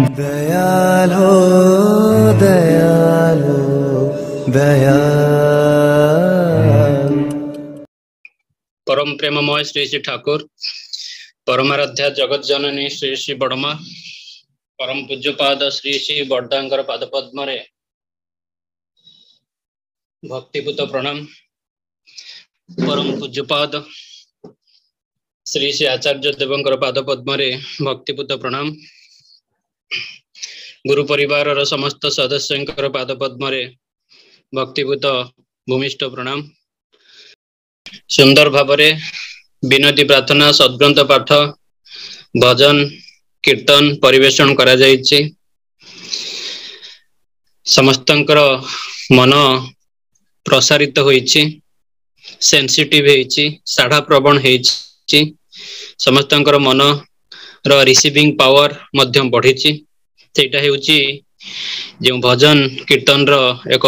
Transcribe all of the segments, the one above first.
दयालो दयालो दयाल। परम प्रेममय श्री श्री ठाकुर, परमाराध्या जगत जननी श्री श्री बड़मा, परम पूज्यपाद श्री श्री बड़दांगर पाद पद्मरे भक्तिपूत प्रणाम। परम पूज्यपाद श्री श्री आचार्य देवंकर पाद पद्मरे भक्तिपूत प्रणाम। गुरु परिवार समस्त सदस्यंकर पाद पद्मरे भक्तिपूत भूमिष्ठ प्रणाम। सुंदर भावरे विनती प्रार्थना सद्ग्रंथ पाठ भजन कीर्तन परिवेषण करा जायछि। समस्तंकर मन प्रसारित होइछि, सेंसिटिव होइछि, साढ़ा प्रवण होइछि। समस्तंकर मन रो रिसीविंग पावर मध्यम बढ़िछि। सेटा हेउछि जे भजन कीर्तन रो एक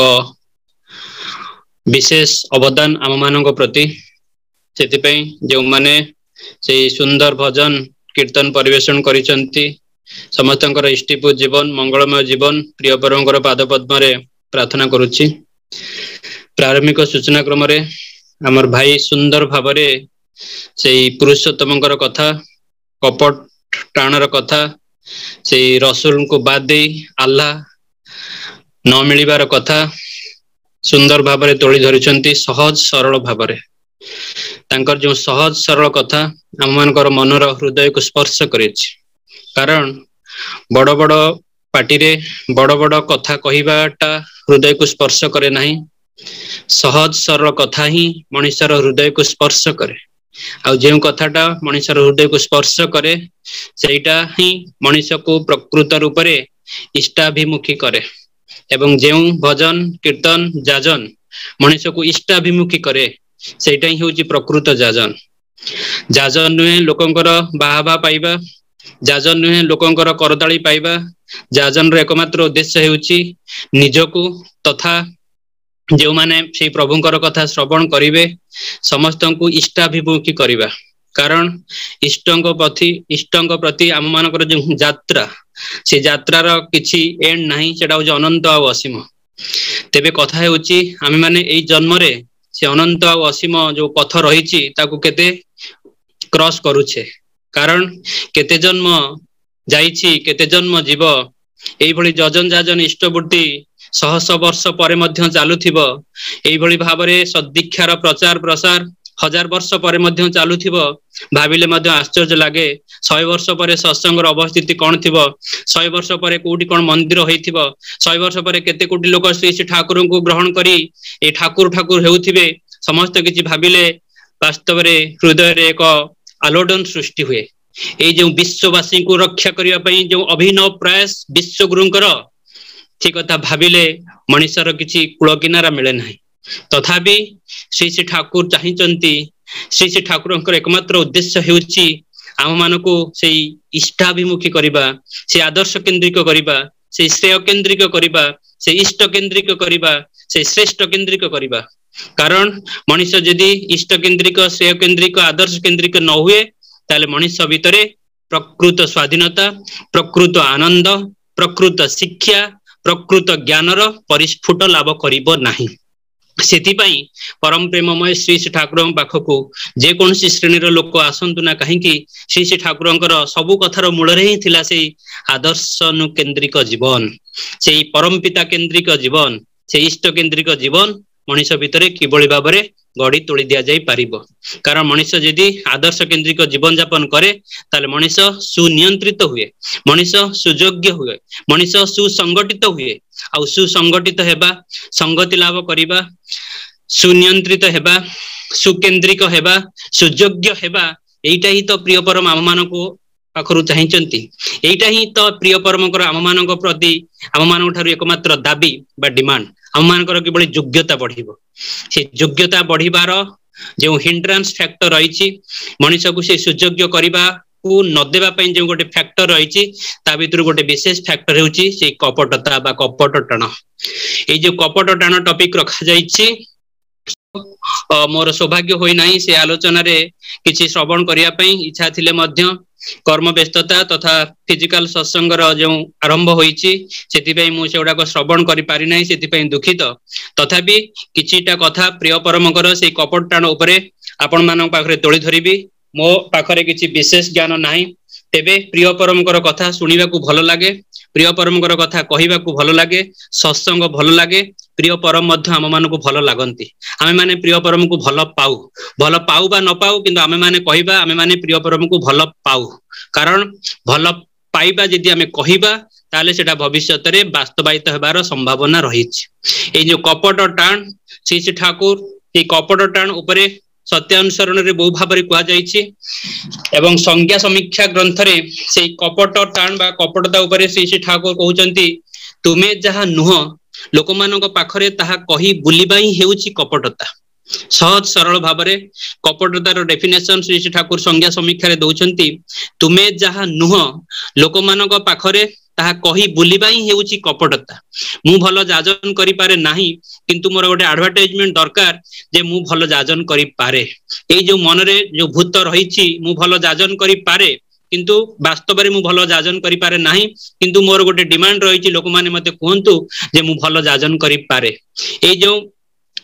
विशेष अवदान आम मानक प्रति। से जो माने से सुंदर भजन कीर्तन परिवेषण करिसंती समस्तंकर इष्टिपूत जीवन मंगलमय जीवन प्रिय परमकर पाद पद्मरे प्रार्थना करुछि। प्रारंभिक सूचना क्रम रे हमर भाई सुंदर भावरे से पुरुषोत्तमकर कथा कपट टाणर कथा से रसूल को बाद दे अल्लाह न मिलिबार कथा सुंदर भावरे तोली धरिसंती सहज सरल भावरे। तांकर जो सहज सरल कथा आम मानकर मनर हृदय को स्पर्श करेछि। कारण बड़ बड़ पार्टी रे बड़ बड़ कथा कहिबाटा हृदय को स्पर्श करे नहीं। सहज सरल कथा ही मनुष्यर हृदय को स्पर्श करे। आ जो कथाटा मनुष्यर हृदय को स्पर्श करे सेटा ही मनुष्य को प्रकृत रूप रे इष्टाभिमुखी करे। एवं जो भजन कीर्तन जाजन मनुष्य को इष्टाभिमुखी करे सेटा ही होची प्रकृत जाजन। जाजन नुहे लोकंकर बाहाबा पाइबा, जाजन नुहे लोकंकर करताली पाइबा। जाजन रो एकमात्र उद्देश्य हेउची निजको तथा जो माने से प्रभुंकर कथा श्रवण करिवे समस्त को इष्टाभिमुखी करिबा। कारण इष्टंक प्रति आम मानकर जो यात्रा से यात्रार किछि एंड नाही, सेटा होची अनंत आ असीम। तेबे कथा हेउची आमे माने एई जन्म रे से अनंत आ असीम जो पथ रही ताकू केते क्रॉस करूछे। कारण केते जन्म जाइछि केते जन्म जीव एई भली जजन जाजन इष्टपूर्ति सहस वर्ष परे मध्य चालुथिबो। एई भली भाबरे सद्दीक्षार प्रचार प्रसार हजार वर्ष परे मध्य चालुथिबो। भाबिले मध्य आश्चर्य लागे 100 वर्ष परे सत्संगर अवस्थिति कोन थिबो, 100 वर्ष परे कोठी कोन मंदिर होइथिबो, 100 वर्ष परे केते कोटी लोक श्री श्री ठाकुर को ग्रहण करी ए ठाकुर ठाकुर हेउथिबे। समस्त किछि भाबिले वास्तव रे हृदय रे एक आलोडन सृष्टि हुए। ए जो विश्ववासी को रक्षा करिया पई जो अभिनव प्रयास विश्व गुरुंकर ठीक कथा भाबिले मनुष्यर किछि कुळ किनारा मिले नाही। तथापि श्री श्री ठाकुर चाहिचंती, श्री श्री ठाकुरंकर एकमात्र उद्देश्य हेउछि आम मानको से इष्टाभिमुखी करिबा, से आदर्श केंद्रिक करिबा, से श्रेय केंद्रिक करिबा, से इष्ट केंद्रिक करिबा, से श्रेष्ठ केंद्रिक करिबा। कारण मनुष्य यदि इष्ट केंद्रिक श्रेय केंद्रिक आदर्श केंद्रिक न हुए ताले मनुष्य भितरे प्रकृत स्वाधीनता, प्रकृत आनंद, प्रकृत शिक्षा, प्रकृत ज्ञानर परिस्फुट लाभ करिबो नाही। सेतिपाई परम प्रेममय श्री श्री ठाकुर पाखकू जे कौन श्रेणीर लोक आसंतु ना कहीं श्री श्री ठाकुरंकर सबु कथार मूल रे ही थिला से आदर्शनुकेन्द्रिक जीवन, से परम पिता केन्द्रिक जीवन, से इष्ट केन्द्रिक जीवन मनुष्य भितर किभली भाबरे गड़ी तोड़ी दिया जाई पारिबो। कारण मनुष्य यदि आदर्श केन्द्रिक जीवन यापन करे ताले मनुष्य सुनियंत्रित हुए, मनुष्य सुयोग्य हुए, मनुष्य सुसंगठित हुए। आ सुसंगठित हेबा, संगति लाभ करिबा, सुनियंत्रित हेबा, सुकेन्द्रिक हेबा, सुयोग्य हेबा, एइटा ही तो प्रिय परम आम मानको पाखरु चाहिचंती। एइटा ही तो प्रिय परमकर आम मानक प्रति आम मानक ठारु एकमात्र दाबी बा डिमांड। आम मानकर किबळी योग्यता बढ़िबो, से योग्यता बढ़िबार जो हिंड्रांस फैक्टर रही मनुष्य को से सुयोग्य करबा को न देबा पई जो गोटे फैक्टर रही ता भितर गोटे विशेष फैक्टर हेउची से कपटता बा कपट टाण। ए जो कपट टाण टॉपिक रखा जाईची मोर सौभाग्य होई नाही से आलोचना रे किछि श्रवण करिया पई इच्छा थिले मध्य कर्म व्यस्तता तथा फिजिकल सत्संगर जो आरंभ होईची सेति पई मु सेउडा को श्रवण करि पारि नाही सेति पई दुखित तथापि किछिटा कथा प्रिय परमकर से कपट टाण उपरे आपण मानक पाखरे तोळी धरिबी मो पाखरे किछि विशेष ज्ञान नाही तेबे प्रिय परमकर कथा सुनिबा को भलो लागे प्रिय परमकर कथा कहिबा को भलो लागे सत्संग भलो लागे प्रिय परम मध्य आम मानक भलो लागंती आमे माने प्रिय परम को भलो पाऊ बा न पाऊ किंतु आमे माने कहिबा आमे माने प्रिय परम को भलो पाऊ कारण भलो पाइबा जदि आमे कहिबा ताले सेटा भविष्यत रे वास्तवायित हेबार संभावना रहिछि ए जो कपट टाण श्री ठाकुर ए कपट टाण उपरे सत्यानुसरण रे बहु भाबरे कुआ जाईछि एवं संज्ञा समीक्षा ग्रंथ रे से कपट टाण बा कपटता उपरे श्री ठाकुर कहउचंती तुमे जहा नुह लोकमानक पाखरे ताहा कहि बुलिबा ही हेउछि कपटता सहज सरल भाबरे कपटतार डेफिनेशन श्री ठाकुर संज्ञा समीक्षा रे दउचंती तुमे जहा नुह लोकमानक पाखरे ताहा कहि बुलिबा ही हेउछि कपटता मु भलो जाजन करि पारे नाही किंतु मोर गोटे एडवर्टाइजमेंट दरकार जे मु भलो जाजन करि पारे एई जो मन रे जो भूत रहिछि मु भलो जाजन करि पारे किंतु वास्तव रे मु भलो जाजन करि पारे नाही किंतु मोर गोटे डिमांड रहिछि लोक माने मते कहंतु जे मु भलो जाजन करि पारे एई जो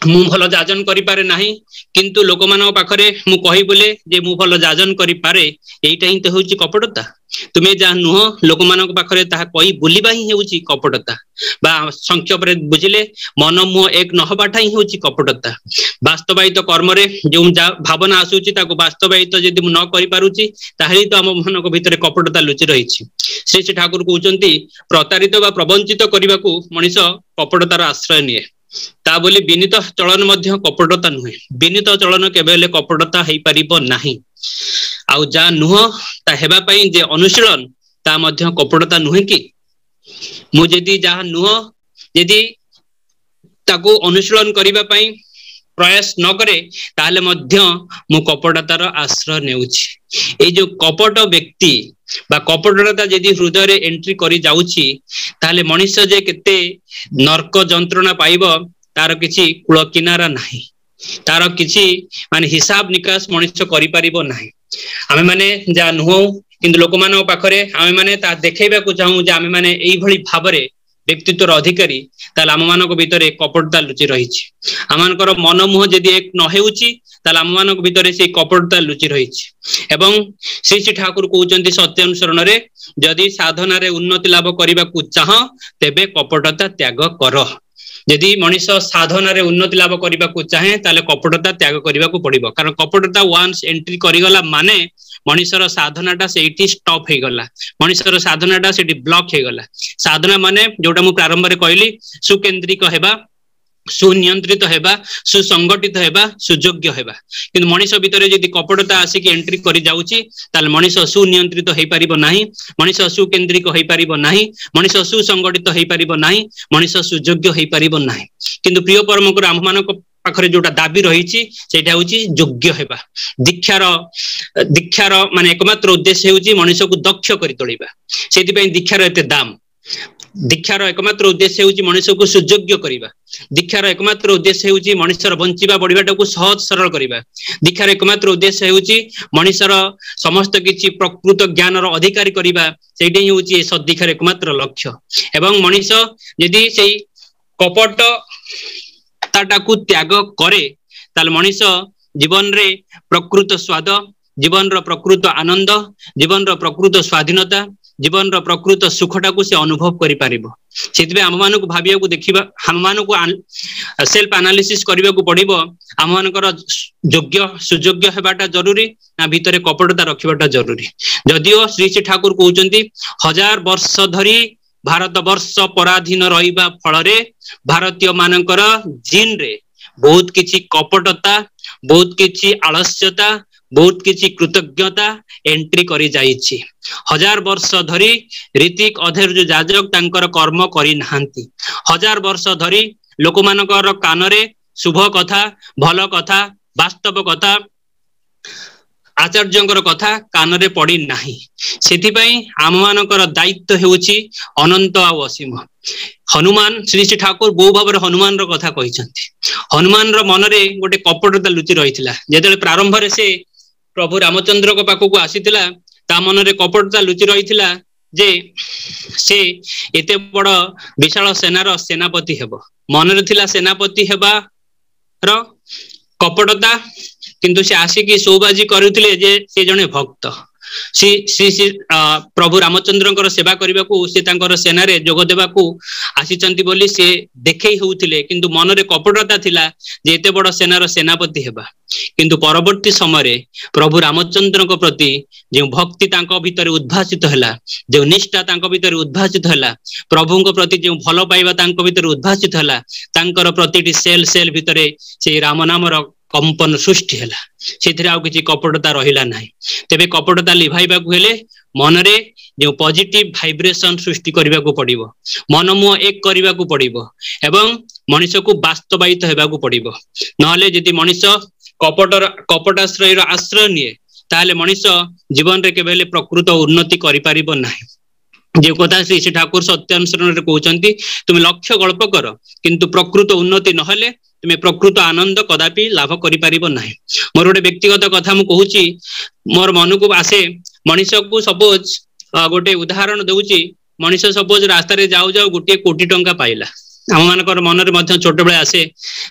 मु भलो जाजन करि पारे नाही किंतु लोक मानक पाखरे मु कहि बोले जे मु भलो जाजन करि पारे एइटा ही त होउछि कपटता तुमे जा नुह लोक मानक पाखरे ताहा कहि बुलिबा ही हेउछि कपटता बा संक्षेप रे बुझिले मन मुह एक नहबाटा ही होउछि कपटता वास्तवायित कर्म रे जो भावना आसुछि ताको वास्तवायित जदि मु न करि पारुछि ताहेली तो हम मनक भितरे कपटता लुचि रहिछि श्री ठाकुर कहउचंती प्रतारित बा प्रवंचित करिबाकू मनुष्य कपटतार आश्रय निये ता बोली विनीत चलन मध्य कपटता नुहे विनीत चलन केबेले कपटता हेई परिबो नाही आउ जा नुह ता हेबा पई जे अनुशीलन ता मध्य कपटता नुहे कि मु जदि जा नुह जदि ताको अनुशीलन करिबा पई प्रयास न करे ताले मध्य मु कपटतार आश्रय नेउछि ए जो कपट व्यक्ति बा कपटता जदि हृदय रे एंट्री करी जाउछि ताले मनुष्य जे केते नरक जंत्रणा पाइबो तार किछि कुळ किनारा नाही तार किछि माने हिसाब निकास मनुष्य करि परिबो नाही आमे माने जा नुह किंतु लोक मानक पाखरे आमे माने ता देखेबा को चाहू जे आमे माने एई भली भाबरे व्यक्तित्वर अधिकारी ताल आम मानक भितरे कपटता लुचि रहिछि आमानकर मन मुह जदि एक न हेउछि ताल आम मानक भितरे से कपटता लुचि रहिछि एवं श्री ठाकुर कहउचंती सत्य अनुसरण रे जदि साधना रे उन्नति लाभ करिबा को चाह तेबे कपटता त्याग कर यदि मनुष्य साधना रे उन्नति लाभ करिबा को चाहे ताले कपटता त्याग करिबा को पड़िबो कारण कपटता वांस एंट्री करिगला माने मनुष्यर साधनाटा सेठी स्टॉप हे गला मनुष्यर साधनाटा सेठी ब्लॉक हे गला साधना माने जोटा मु प्रारंभ रे कहली सुकेंद्रिक हेबा सुनियंत्रित हेबा सुसंगठित हेबा सुयोग्य हेबा किंतु मनुष्य भितरे यदि कपटता आसी के एंट्री करि जाउची ताले मनुष्य सुनियंत्रित हेई परिबो नाही मनुष्य सुकेंद्रिक हेई परिबो नाही मनुष्य सुसंगठित हेई परिबो नाही मनुष्य सुयोग्य हेई परिबो नाही किंतु प्रिय परमकर आम मानक पाखरे जोटा दाबी रहिछि सेटा होछि योग्य हेबा दीक्षार माने एकमात्र उद्देश्य होछि मनुष्य को दक्ष करि तोलिबा सेति पई दीक्षार एते दाम दीक्षार एकमात्र उद्देश्य होछि मनुष्य को सुयोग्य करिबा दीक्षार एकमात्र उद्देश्य होछि मनुष्यर बंचिबा बढिबाटा को सहज सरल करिबा दीक्षार एकमात्र उद्देश्य होछि मनुष्यर समस्त किछि प्रकृत ज्ञानर अधिकारी करिबा सेठी ही होछि सदीक्षार एकमात्र लक्ष्य एवं मनुष्य यदि सेई कपट ताटाकू त्याग करे ताल मनुष्य जीवन रे प्रकृत स्वाद जीवन रो प्रकृत आनंद जीवन रो प्रकृत स्वाधीनता जीवन रो प्रकृत सुखटा को से अनुभव करि पारिबो सेतबे हम मानक भाबिया को देखिबा हम मानक सेल्फ एनालिसिस करिबा को पड़िबो हम मानकर योग्य सुयोग्य हेबाटा जरूरी ना भितरे कपटता रखिबाटा जरूरी जदियो श्री ठाकुर कहउचंती 1000 वर्ष धरी भारत वर्ष पराधीन रहिबा फलरे भारतीय मानकर जीन रे बहुत किछि कपटता बहुत किछि आलस्यता बहुत किछि कृतज्ञता एंट्री करी जाईछि 1000 वर्ष धरी ऋतिक अधैर्य जाजक तांकर कर्म करी नाहंती 1000 वर्ष धरी लोक मानकर कानरे शुभ कथा भल कथा वास्तव कथा आचार्यंकर कथा कानरे पड़ी नाही सेति पई आम मानकर दायित्व हेउछि अनंत आ असीम हनुमान श्री ठाकुर बहु भाव हनुमान रो कथा कहिसंती हनुमान रो मन रे गोटे कपटता लुचि रहिथिला जेतेले प्रारंभ रे से प्रभु रामचंद्र को पाखु को आसीथिला ता मन रे कपटता लुचि रहिथिला जे से एते बड़ विशाल सेनार सेनापति हेबो मन रे थिला सेनापति हेबा रो कपटता किंतु से आसिकी सौबाजी करुथिले जे से जने भक्त श्री श्री श्री प्रभु रामचंद्र सेवा करने को से सेना रे जोग देवा आसीचंती बोली से देखे होउथिले किंतु मन रे कपटता थिला जे एते बड़ सेनार सेनापति हेबा किंतु परवर्ती समय प्रभु रामचंद्र प्रति जो भक्ति तांको भीतर उद्भासित हैला जो निष्ठा तांको भीतर उद्भासित हैला प्रभु प्रति जो भल पाइबा तांको भीतर उद्भासित हैला तांकर प्रतिटी सेल सेल भीतर से राम नाम कंपन सृष्टि हैला सेथिरे आउ किछि कपटता रहिला नाही तेबे कपटता लिभाइबा को हेले मन रे जो पॉजिटिव वाइब्रेशन सृष्टि करबा को पड़िबो मन मुह एक करबा को पड़िबो एवं मनुष्य को वास्तवायित हेबा को पड़िबो नहले जदि मनुष्य कपटाश्रय रो आश्रय निये ताले मनुष्य जीवन रे केबेले प्रकृत उन्नति करि पारिबो नाही जे कथा श्री श्री ठाकुर सत्यानुसरण रे कहउचंती तुम लक्ष्य गल्प कर किंतु प्रकृत उन्नति नहले तुम्हें प्रकृत आनंद कदापि लाभ करि पारिबो नाही मोर गोटे व्यक्तिगत कथा मु कहूची मोर मन को आसे मनुष्य को सपोज गोटे उदाहरण देउची मनुष्य सपोज रास्ता रे जाऊ जाऊ गोटे कोटी टंका पाइला आम मानकर मन रे मध्य छोट बेले आसे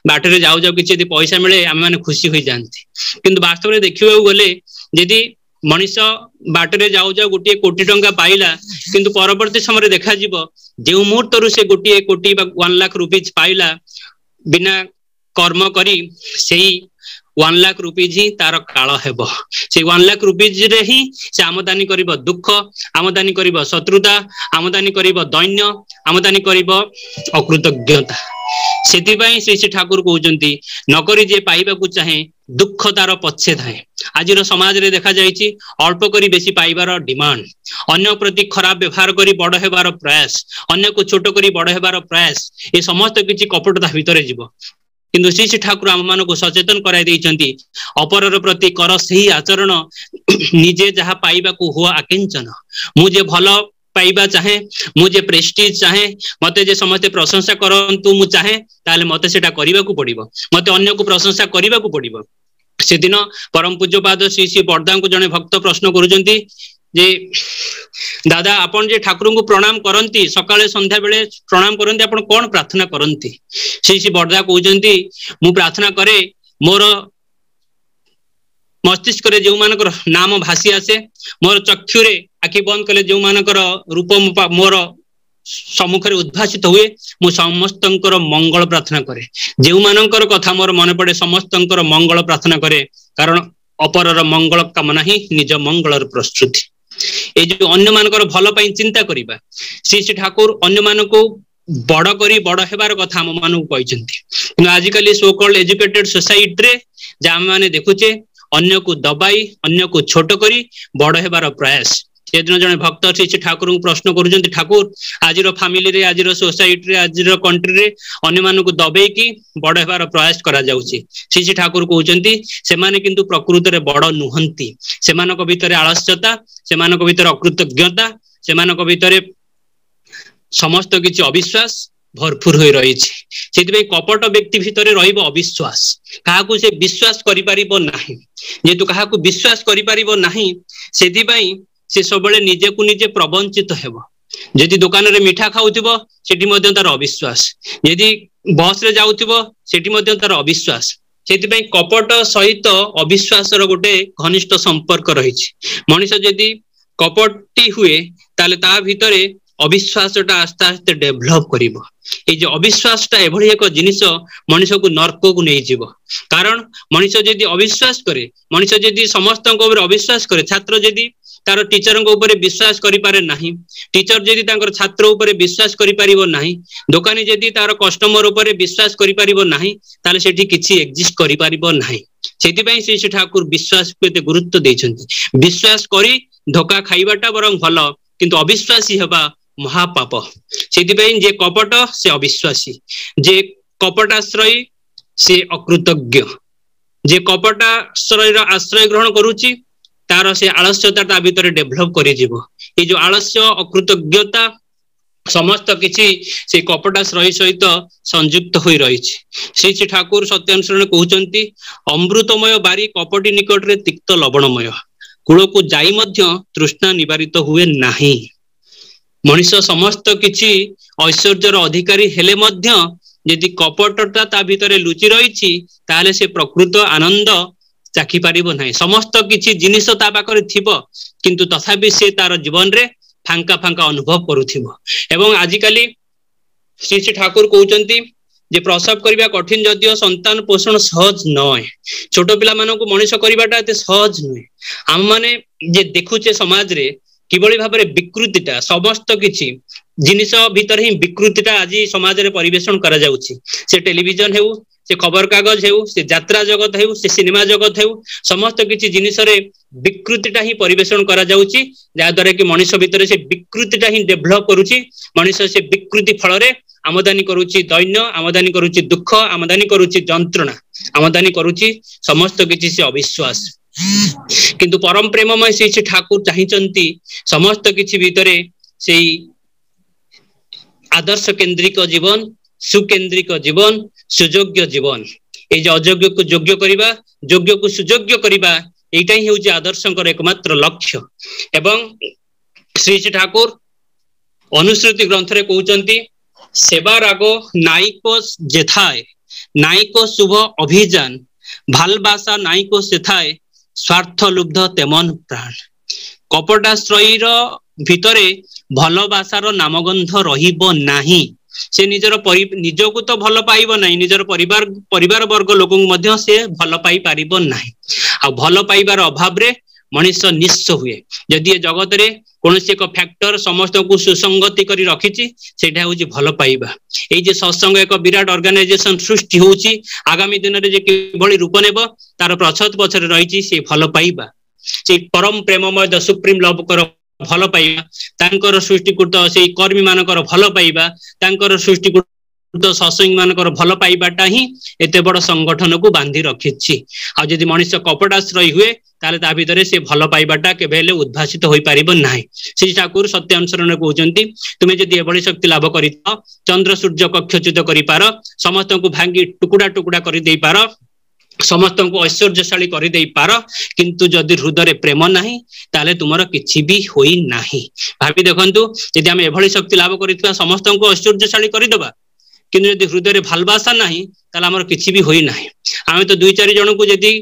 बाट रे जाऊ जाऊ किछि यदि पैसा मिले आम माने खुशी होई जानती किंतु वास्तव में देखिबा गले यदि मनुष्य बाट रे जाऊ जाऊ गोटे कोटी टंका पाइला किंतु परवर्ती समय देखा जिवो जे मुहूर्त रु से गोटे कोटी 1 लाख रुपीज पाइला बिना कर्म करी सेही 1 लाख रुपीज ही तार काल हेबो से 1 लाख रुपीज रे ही से आमदानी करिबो दुख आमदानी करिबो शत्रुता आमदानी करिबो दैन्य आमदानी करिबो अकृतज्ञता सेतिबाई श्री श्री ठाकुर कहउचंती नकरी जे पाइबा को चाहे दुख तार पछे थाए आजिर समाज रे देखा जाइछि अल्प करी बेसी पाइबार डिमांड अन्य प्रति खराब व्यवहार करी बड़ हेबार प्रयास अन्य को छोट करी बड़ हेबार प्रयास ए समस्त किछि कपटता भितरे जीवो किंतु श्री श्री ठाकुर आम मान को सचेतन कराई देइचंती अपरर प्रति कर सही आचरण निजे जहा पाइबा को हुआ आकिंचन मुझे भल पाइबा चाहे मुझे प्रेस्टीज चाहे मते जे समस्त प्रशंसा करंतु मु चाहे ताले मते सेटा करिबा को पड़िबो मते अन्य को प्रशंसा करिबा को पड़िबो से दिन परम पूज्यपाद श्री श्री बरदा को जने भक्त प्रश्न करूचंती जे दादा आपण जे ठाकुर को प्रणाम करंती सकाळे संध्या बेले प्रणाम करंती आपण कोन प्रार्थना करंती श्री श्री बरदा कहउचंती मु प्रार्थना करे मोर मस्तिष्क रे जो मानकर नाम भासी आसे मोर चक्षु रे आखि बंद कले जो मानकर रूप मोर सम्मुख रे उद्भासित हुए मु समस्तंकर मंगल प्रार्थना करे जो मानकर कथा मोर मन पड़े समस्तंकर मंगल प्रार्थना करे कारण अपरर मंगल कामना ही निज मंगलर प्रस्तुति ए जो अन्य मानकर भल पई चिंता करिबा श्री श्री ठाकुर अन्य मानको बड़ करी बड़ हेबार कथा हम मानू कहिसंती कि आजिकली सो कॉल्ड एजुकेटेड सोसाइटी रे जे हम माने देखुचे अन्य को दबाई अन्य को छोट करी बड़ हेबार प्रयास से दिन जने भक्त श्री श्री ठाकुर को प्रश्न करूचंती ठाकुर आजिर फैमिली रे आजिर सोसाइटी रे आजिर कंट्री रे अन्य मानू को दबाई की बड़ हेबार प्रयास करा जाउची श्री श्री ठाकुर कहउचंती से माने किंतु प्रकृति रे बड़ नुहंती से मानक भीतर आलस्यता से मानक भीतर अकृतज्ञता से मानक भीतर समस्त किछि अविश्वास भरपूर होई रहिछि सेति कपट व्यक्ति भितर रहिबो अविश्वास काहाकू से विश्वास करि परिबो नाही जेतु काहाकू विश्वास करि परिबो नाही सेति से सबले निजे को निजे प्रवंचित हेबो यदि दुकान रे मिठा खाउथिबो सेठी मध्ये तार अविश्वास यदि बस रे जाउथिबो सेठी मध्ये तार अविश्वास सेति कपट सहित अविश्वास रो गोटे घनिष्ठ संपर्क रहिछि मनुष्य यदि कपटी हुए ताले ता भितरे अविश्वासटा आस्ते आस्ते डेभलप करिवो ए जे अविश्वासटा एभली एक जिनिस मनुष्य को नर्क को नै जीवो कारण मनुष्य यदि अविश्वास करे मनुष्य यदि समस्त ऊपर अविश्वास करे छात्र यदि तार टीचर ऊपर विश्वास करि पारे नाही टीचर यदि तांकर छात्र ऊपर विश्वास करि पारिबो नाही दुकानी यदि तार कस्टमर ऊपर विश्वास करि पारिबो नाही ताले सेठी किछि एग्जिस्ट करि पारिबो नाही सेति पई श्री ठाकुर विश्वास को एते गुरुत्व दैछन्ति विश्वास करी धोखा खाइबाटा बरं भलो किंतु अविश्वासी हेबा महापाप सेति पई जे कपट से अविश्वासी जे कपटाश्रय से अकृतज्ञ जे कपटाश्रय रो आश्रय ग्रहण करूची तार से आलस्यता ता भीतर डेभलप करि जीवो ए जो आलस्य अकृतज्ञता समस्त किछि से कपटाश्रयी सहित संयुक्त होई रहिछि। श्री श्री ठाकुर सत्यानुसरण कहउचंती अमृतमय बारी कपटी निकट रे तिक्त लवणमय कूल को जाई मध्य तृष्णा निवारित हुए नाही। मनुष्य समस्त किछि ऐश्वर्यर अधिकारी हेले मध्य यदि कपटता ता भितरे लुचि रहिछि ताले से प्रकृत आनंद चाखी पारिबो नाही। समस्त किछि जिनिस ता पाखरे थिबो किंतु तथापि से तार जीवन रे फांका फांका अनुभव करुथिबो। एवं आजिकाली श्री श्री ठाकुर कहउचंती जे प्रसव करिबा कठिन जदियो संतान पोषण सहज नय। छोट पिला मानको मनुष्य करिबाटा एते सहज नय। हम माने जे देखुचे समाज रे किबळी भाबरे विकृतिटा समस्त किछि जिनिस भितर ही विकृतिटा आज समाज रे परिवेषण करा जाउछि। से टेलीविजन हेउ से खबर कागज हेउ से यात्रा जगत हेउ से सिनेमा जगत हेउ समस्त किछि जिनिस रे विकृतिटा ही परिवेषण करा जाउछि जा द्वारा कि मनुष्य भितर से विकृतिटा ही डेभलप करूछि। मनुष्य से विकृति फल रे आमदानी करूछि दैन्य आमदानी करूछि दुख आमदानी करूछि जंत्रणा आमदानी करूछि समस्त किछि से अविश्वास। किंतु परम प्रेममय श्री ठाकुर चाहिचंती समस्त किछि भितरे सेई आदर्श केंद्रिक जीवन सुकेंद्रिक जीवन सुयोग्य जीवन ए जे अयोग्य को योग्य करिबा योग्य को सुयोग्य करिबा एटा ही होउछि आदर्शंकर एकमात्र लक्ष्य। एवं श्री श्री ठाकुर अनुश्रुति ग्रंथ रे कहउचंती सेवा रागो नाइको जेथाए नाइको शुभ अभियान भालबासा नाइको सेथाए स्वार्थ लुब्ध तेमन प्राण। कपटाश्रयी भितरे भल बासार नामगंध रहिबो नाही। से निजको तो भल पाइबो नाही निजर परिवार वर्ग लोक से भल पाई पारिबो नाही। आ भल पाइबार अभाव रे मनुष्य निस्स हुए। जदि ए जगत रे कोनोसी एक फैक्टर समस्त को सुसंगति करी रखिछि सेटा होछि भल पाइबा। ए जे सत्संग एक विराट ऑर्गेनाइजेशन सृष्टि होछि आगामी दिन रे जे किभଳି रूप नेबो तार प्रछत पछरे रहिछि से भल पाइबा से परम प्रेममय द सुप्रीम लव कर भल पाइबा तांकर सृष्टिकृत से कर्मी मानकर भल पाइबा तांकर सृष्टिकृत सत्संगी मानकर भल पाइबाटा ही एते बड़ संगठन को बांधी रखिछि। आ जदि मनुष्य कपटाश्रयी हुए ताले ता भितरे से भल पाइबाटा केबेले उद्भासित होई पारिबो नाही। श्री ठाकुर सत्य अनुसरण कहउचंती तुमे जदि एभଳି शक्ति लाभ करित चंद्र सूर्य कक्षच्युत करि पार समस्त को भांगी टुकुड़ा टुकुड़ा करि देई पार समस्त को ऐश्वर्यशाली कर दे पार किंतु जदि हृदय प्रेम नाही ताले तुमर किछि भी होई नाही। भाबी देखंतु यदि हम एभଳି शक्ति लाभ करितबा समस्त को ऐश्वर्यशाली करि दबा किंतु यदि हृदय भालबासा नाही ताले हमर किछि भी होई नाही। हम तो दुई चारि जन को यदि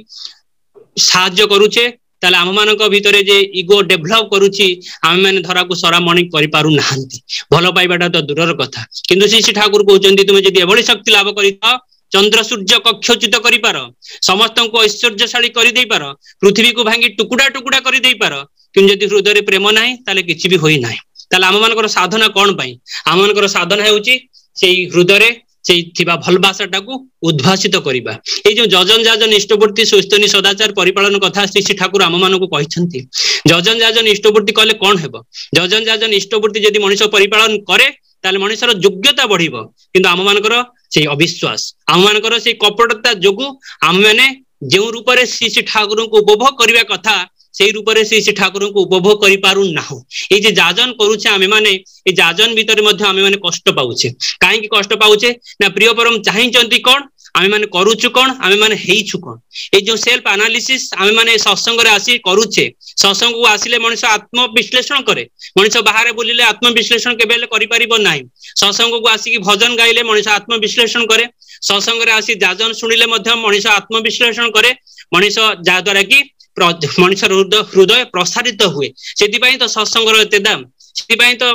साहाय्य करूचे ताले आम मानक भितरे जे इगो डेभलप करूची आम माने धरा को सरामणी करि पारु नाहंती। भल पाइबाटा तो दूरर कथा किंतु श्री ठाकुर कहउचंती तुमे यदि एभଳି शक्ति लाभ करिता चंद्र सूर्य कक्षच्युत करि पार समस्त को ऐश्वर्यशाली कर दे पार पृथ्वी को भांगी टुकुड़ा टुकुड़ा कर दे पार किंतु यदि हृदय प्रेम नाही ताले किछि भी होई नाही। ताले आम मानकर साधना कोन पई आम मानकर साधना हेउची सेई हृदय से थिबा भलबासाटा को उद्भासित करिबा। ए जो जजन जाजन इष्टपूर्ति सुस्तनी सदाचार परिपालन कथा श्री ठाकुर आम मान को कहिसंती। जजन जाजन इष्टपूर्ति कहले कोन हेबो जजन जाजन इष्टपूर्ति यदि मनुष्य परिपालन करे ताले मनुष्यर योग्यता बढ़िबो किंतु आम मानकर से अविश्वास आम मानकर से कपटता जोगु आम माने जो रूप रे श्री ठाकुर को उपभोग करबा कथा से रूप रे श्री ठाकुर को उपभोग करि पारु नाहु। ए जे जाजन करूछे आमे माने ए जाजन भीतर मध्ये आमे माने कष्ट पाउछे काहे कि कष्ट पाउछे ना प्रिय परम चाहिचंती कोन आमे माने करूछु कोन आमे माने हेइछु कोन। ए जो सेल्फ एनालिसिस आमे माने सत्संग रे आसी करूछे सत्संग को आसिले मनुष्य आत्म विश्लेषण करे मनुष्य बाहर बुलिले आत्म विश्लेषण केबेले करि परिबो नाही। सत्संग को आसी भजन गाइले मनुष्य आत्म विश्लेषण करे सत्संग रे आसी जाजन सुनिले मध्ये मनुष्य आत्म विश्लेषण करे मनुष्य जा द्वारा कि मनुष्य हृदय प्रसारित हुए। सेतिपई तो सत्संग रो एते दाम सेतिपई तो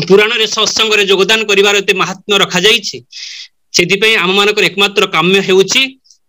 पुराण रे सत्संग रे योगदान करिवार एते महात्म्य रखा जाईछि। सेतिपई आम मानकर एकमात्र काम्य हेउछि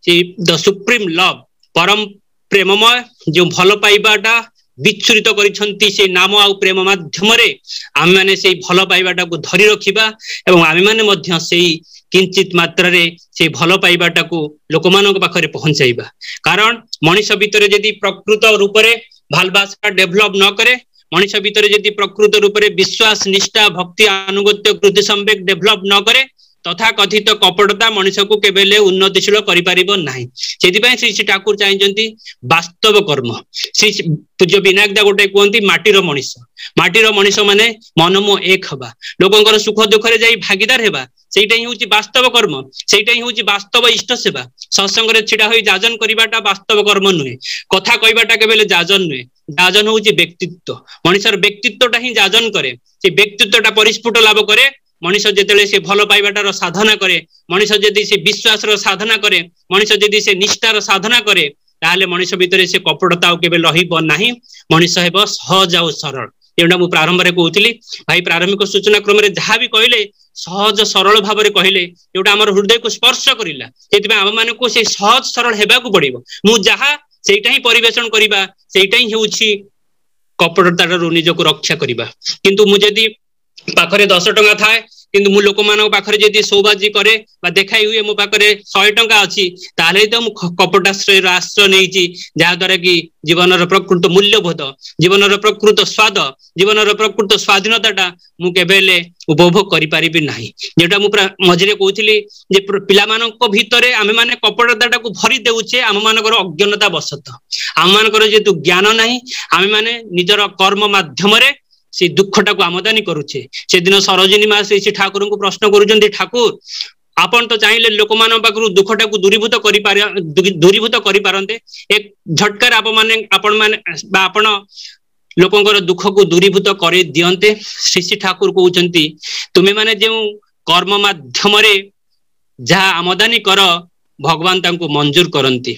द सुप्रीम लव परम प्रेममय जो भल पाइबाटा विच्छुरित करिसंती से नाम आ प्रेम माध्यम रे आम माने से भल पाइबाटा को धरि रखिबा एवं आम माने मध्य सेई किंचित मात्रा रे से भल पाइबाटा को लोकमानक पाखरे पहुंचाइबा। कारण मनुष्य भितर यदि प्रकृत रूप रे भालबासा डेभलप न करे मनुष्य भितर यदि प्रकृत रूप रे विश्वास निष्ठा भक्ति अनुगत्य कृति संवेग डेभलप न करे तथा कथित कपटता मनुष्य को केबेले उन्नतिशील करि परिबो नाही। सेदिपय श्री श्री ठाकुर चाहिचंती वास्तव कर्म। श्री पूज्य विनायक दा गोटे कहंती माटीर मनीष माने मनमो एक हबा, लोकंकर सुख दुख रे जाई भागीदार हेबा, सेटा ही होची वास्तव कर्म, सेटा ही होची वास्तव इष्ट सेवा। सत्संग रे छिडा होई जाजन करिबाटा वास्तव कर्म नुहे, कथा कहिबाटा केबेले जाजन नुहे। जाजन होची व्यक्तित्व, मनुष्यर व्यक्तित्वटा ही जाजन करे। से व्यक्तित्वटा परिस्फुट लाभ करे मनुष्य जेतेले से भल पाइबाटार साधना करे, मनुष्य जदि से विश्वास रो साधना करे, मनुष्य जदि से निष्ठार साधना करे, ताले मनुष्य भितर से कपटता केबे रहिबो नाही। मनुष्य हेबो सहज और सरल। एटा मु प्रारंभ रे कहउतली भाई, प्रारंभिक सूचना क्रम रे जहा भी कहले सहज सरल भाव रे कहले, एटा हमर हृदय को स्पर्श करिला। एतिबे हम माने को से सहज सरल हेबा को पड़िबो। मु जहा सेटा ही परिवेषण करिबा, सेटा ही होउछि कपटतार रो निजको रक्षा करिबा। किंतु मु जदि पाखरे 10 टंका थाए किंतु मु लोक मानक पाखरे जदि सौबाजी करे बा देखाई हुए मो पाखरे 100 टंका अछि, ताले तो मु कपटाश्रय राष्ट्र नेइछि, जा द्वारा कि जीवनर प्रकृत मूल्यबोध, जीवनर प्रकृत स्वाद, जीवनर प्रकृत स्वाधीनताटा मु केबेले उपभोग करि पारिबि नाही। जेटा मु मझिरे कहउथिली जे पिला मानक भितरे आमे माने कपटताटा को भरि देउछे आम मानकर अज्ञानता बसत। आम मानकर जेतु ज्ञान नाही, आमे माने निजर कर्म माध्यम रे से दुखटा को आमदानी करूछे। से दिन सरोजिनी मां श्री ठाकुर को प्रश्न करूछन्ती, ठाकुर आपण तो चाहिले लोक मान पाखरु दुखटा को दूरीभूत करि पारंते, एक झटकार आपण माने बा आपण लोकंकर दुख को दूरीभूत करि दियंते। श्री ठाकुर कहउछन्ती, तुमे माने जे कर्म माध्यम रे जहा आमदानी कर भगवान तांको मंजूर करंती।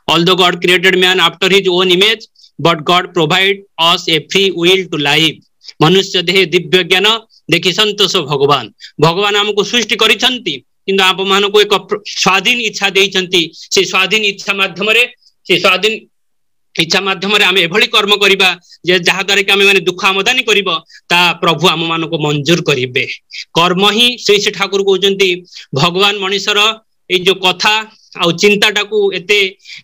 Although God created man after his own image, but God provide us a free will to live. मनुष्य देह दिव्य ज्ञान देखि संतोष भगवान। भगवान हमको सृष्टि करिसंती, किंतु आप मान को एक स्वाधीन इच्छा देइसंती। से स्वाधीन इच्छा माध्यम रे, से स्वाधीन इच्छा माध्यम रे आमे एभली कर्म करिबा जे जहा द्वारा कि आमे माने दुख आमदानी करिबो, ता प्रभु आम मान को मंजूर करिबे। कर्म ही श्री श्री ठाकुर कहउचंती भगवान मनुष्यर ए जो कथा आ चिंताटा को एते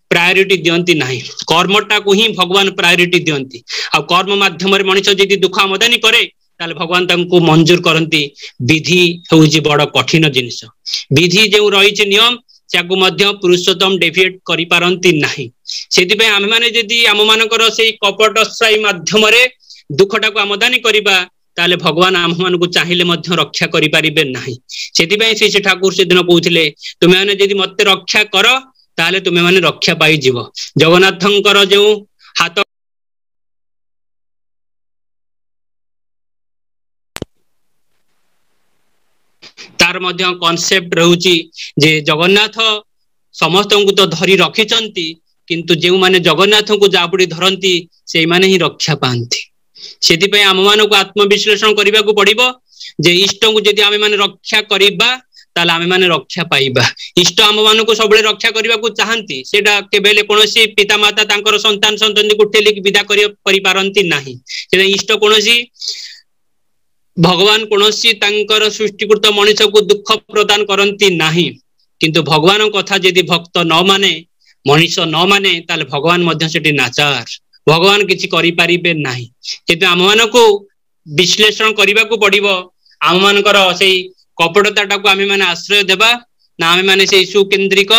प्रायोरिटी दियंती नाही, कर्मटा को ही भगवान प्रायोरिटी दियंती। आ कर्म माध्यम रे मनुष्य जदि दुख आमदानी करे ताले भगवान तांको मंजूर करंती। विधि होउची बड़ कठिन जिनिस। विधि जे रहिछि नियम चाकु मध्य पुरुषोत्तम डेविएट करि पारंती नाही। सेति पे आमे माने जदि आम मानकर सेई कपटश्रय माध्यम रे दुखटा को आमदानी करिबा, ताले भगवान आम मान को चाहिले मध्य रक्षा करि पारिबे नाही। सेति पे श्री ठाकुर से दिन कहउथिले, तुमे माने जदि मते रक्षा कर ताले तुमे माने रक्षा पाई जीवो। जगन्नाथंकर जो हाथ तार मध्य कॉन्सेप्ट रहउची जे जगन्नाथ समस्त को तो धरी रखिचंती, किंतु जे माने जगन्नाथ को जाबुडी धरंती से माने ही रक्षा पांती। सेति पे आम मान को आत्मविश्लेषण करिबा को पड़िबो जे इष्ट को जदि आमे माने रक्षा करिबा ताले आमे माने रक्षा पाइबा। इष्ट आम मान को सबले रक्षा करिबा को चाहंती, सेटा केबेले कोनोसी पिता माता तांकर संतान संतति को ठेली कि विदा करि पारंती नाही। सेटा इष्ट कोनोसी भगवान कोनोसी तांकर सृष्टिकृत मनुष्य को दुख प्रदान करंती नाही। किंतु भगवान कथा जदि भक्त न माने, मनुष्य न माने, ताले भगवान मध्य सेठी नाचार, भगवान किछि करि पारिबे नाही। किंतु आम मान को विश्लेषण करिबा को पड़िबो, आम मानकर सेई कपटताटा को आमे माने आश्रय देबा ना आमे माने सेई सुकेंद्रिक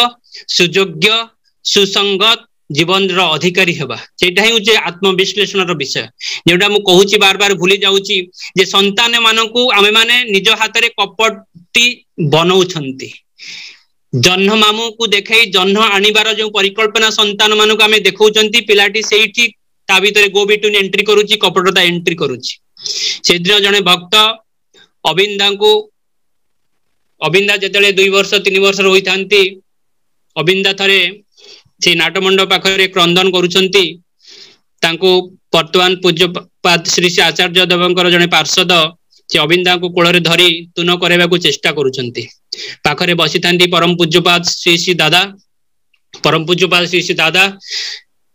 सुयोग्य सुसंगत जीवन रो अधिकारी हेबा। सेटा ही होचे आत्मविश्लेषण रो विषय। जेटा मु कहूची बार बार भूली जाउची जे संतान मानकू आमे माने निज हाथ रे कपटी बनौछंती। जन्म मामू को देखाई जन्म आनिबार जो परिकल्पना संतान मानक आमे देखौचंती, पिलाटी सेठी ता भीतर गो बिटुन एंट्री करूची, कपटता एंट्री करूची। सेदिन जने भक्त अबिंदा जेतले 2 वर्ष 3 वर्ष होइथांती, अबिंदा थरे से नाटमंडप पाखरे क्रंदन करूचंती। तांको वर्तमान पूज्यपाद श्री श्री आचार्य देवंकर जने पार्षद से अबिंदा को कोल रे धरी तुन करेबा को चेष्टा करूचंती। पाखरे बसिथांती परम पूज्यपाद श्री श्री दादा, परम पूज्यपाद श्री श्री दादा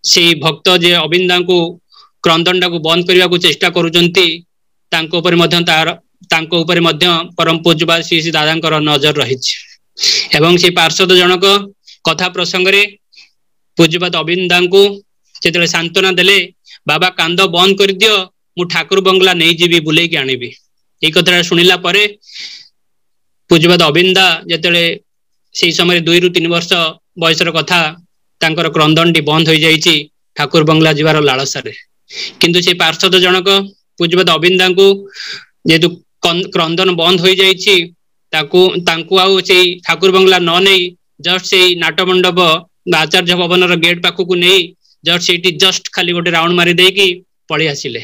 से भक्त जे अबिंदा को क्रंदनटा को बंद करबा को चेष्टा करूचंती। तांको ऊपर मध्य तांको ऊपर मध्य परम पूज्यपाद श्री श्री दादांकर नजर रहिछि। एवं से पार्षद जनक कथा प्रसंग रे पूज्यपाद अबिंदा को जेतले सांत्वना देले, बाबा कांद बंद कर दियो, मु ठाकुर बंगला नहीं जीवी बुले के आनिबी। ए कथा सुनिला परे पूज्यपाद अबिंदा जेतेले सेही समय 2 ରୁ 3 वर्ष बयसर कथा तांकर क्रंदनटी बंद हो जाइछि ठाकुर बंगला जीवार लालसारे किंतु से पार्षद जनक पूज्यपाद अबिंदा को जेतु क्रंदन बंद हो जाइछि तांकु आउ से ठाकुर बंगला न नहीं जस्ट से नाटमंडप आचार्य भवन गेट पाखक नहीं जस्ट खाली गोटे राउंड मारी देकी पळी आसिले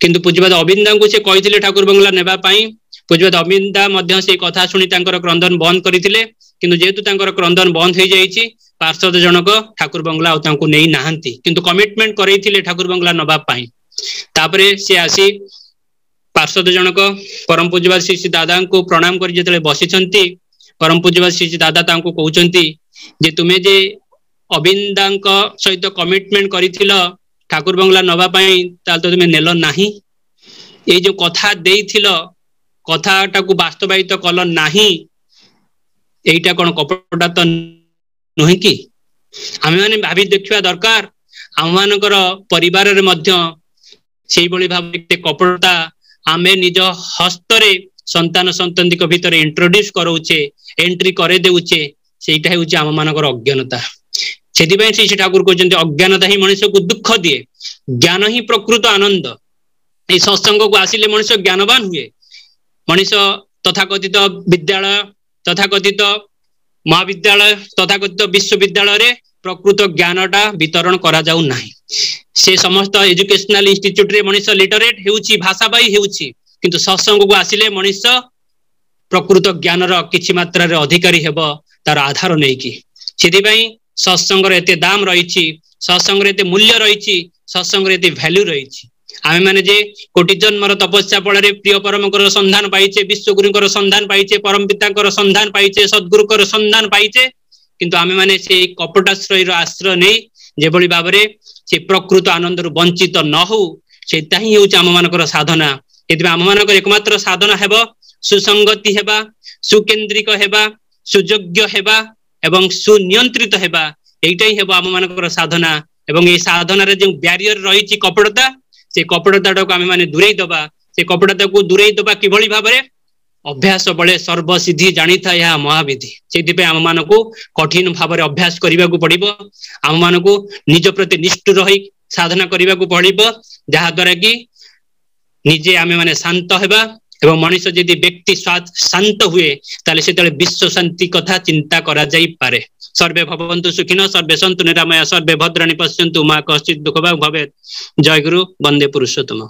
किंतु पूज्यपाद अबिंदा को से कहिथिले ठाकुर बंगला नेबा पई पूज्यपाद अबिंदा मध्य से कथा सुनी तांकर क्रंदन बंद करथिले किंतु जेतु तांकर क्रंदन बंद हो जाइछि पार्षद जनक ठाकुर बंगला और तांको नहीं नाहंती किंतु कमिटमेंट करैथिले ठाकुर बंगला नबा पई तापरे से आसी पार्षद जनक परम पूज्यपाद श्री श्री दादा को प्रणाम कर जेतले बसिछंती परम पूज्यपाद श्री श्री दादा तांको कहउचंती जे तुमे जे अबिंदांक सहित कमिटमेंट करिथिल ठाकुर बंगला नबा पई ताल तो तुमे नेलो नाही ए जो कथा देइथिल कथाटा को वास्तवायित कल नाही एटा कोन कपटा तो नुहे कि आम मैंने भावी देखा दरकार आम मानकर परिवार रे मध्य सेही भली भाबे कपटता आमे निज हस्तरे संतान संतति भीतर इंट्रोड्यूस करोचे एंट्री करे देउचे सेटा हेउचे आम मानकर अज्ञानता सेदिबे श्री ठाकुर कहते अज्ञानता ही मनुष्य को दुख दिए ज्ञान ही प्रकृत आनंद ए सत्संग को आसिले मनुष्य ज्ञानवान हुए मनुष्य तथाकथित विद्यालय तथाकथित महाविद्यालय तथाकथित विश्वविद्यालय रे प्रकृत ज्ञानटा वितरण करा जाउ नाही से समस्त एजुकेशनल इंस्टीट्यूट रे मनुष्य लिटरेट हेउची भाषाबाई हेउची किंतु सत्संग को आसिले मनुष्य प्रकृत ज्ञान रो किछि मात्रा रे अधिकारी हेबो तार आधार नै कि सेति पई सत्संग रे एते दाम रहिछि सत्संग रे एते मूल्य रहिछि सत्संग रे एते वैल्यू रहिछि आमे माने जे कोटि जन्मर तपस्या फल प्रिय परमकर संधान पाइचे विश्वगुरुकर संधान पाइचे परम पिताकर संधान पाइचे सद्गुरुकर संधान पाइचे किंतु आमे माने से कपटाश्रय आश्रय नहीं जेभली भाबरे से प्रकृत आनंद रु वंचित न हो सेता ही होउछ आम मानकर साधना एतबे आम मानकर एकमात्र साधना हेबो सुसंगति हेबा सुकेंद्रिक हेबा सुयोग्य हेबा एवं सुनियंत्रित हेबा एइटाई हेबो आम मानकर साधना एवं ए साधना रे जो बैरियर रहिछि कपटता से कपटता को आमे माने दूरेई दबा से कपटता को दूरेई दबा किभली भाबरे अभ्यास बळे सर्वसिद्धि जानी था यह महाविधि सेदिपे आम मानको कठिन भाबरे अभ्यास करिबा को पड़िबो आम मानको निज प्रति निष्ठ रही साधना करिबा को पड़िबो जहा द्वारा कि निजे आमे माने शांत हेबा एवं मनुष्य यदि व्यक्ति शांत हुए ताले सेतले विश्व शांति कथा चिंता करा जाई पारे सर्वे भवन्तु सुखिनो सर्वे सन्तु निरामया सर्वे भद्राणि पश्यन्तु मा कश्चित् दुःखभाग् भवेत् जय गुरु वंदे पुरुषोत्तम।